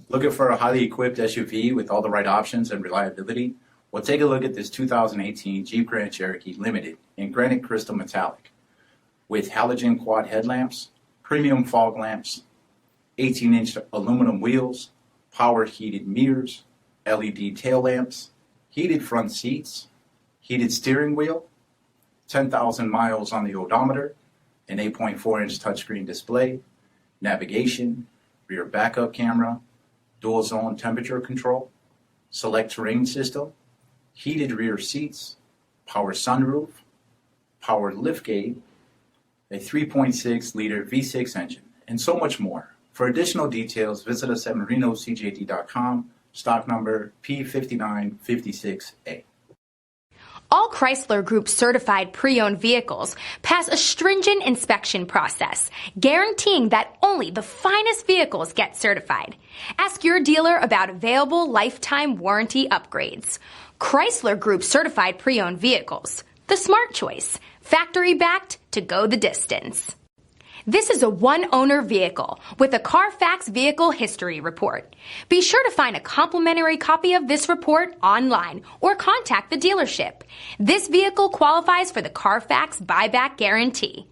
Looking for a highly equipped SUV with all the right options and reliability? Well, take a look at this 2018 Jeep Grand Cherokee Limited in granite crystal metallic with halogen quad headlamps, premium fog lamps, 18-inch aluminum wheels, power heated mirrors, LED tail lamps, heated front seats, heated steering wheel, 10,000 miles on the odometer, an 8.4-inch touchscreen display, navigation, rear backup camera, dual zone temperature control, SELEC-TERRAIN system, heated rear seats, power sunroof, power liftgate, a 3.6-liter V6 engine, and so much more. For additional details, visit us at marinocjd.com, stock number P5956A. All Chrysler Group certified pre-owned vehicles pass a stringent inspection process, guaranteeing that only the finest vehicles get certified. Ask your dealer about available lifetime warranty upgrades. Chrysler Group certified pre-owned vehicles, the smart choice, factory backed to go the distance. This is a one-owner vehicle with a Carfax Vehicle History Report. Be sure to find a complimentary copy of this report online or contact the dealership. This vehicle qualifies for the Carfax Buyback Guarantee.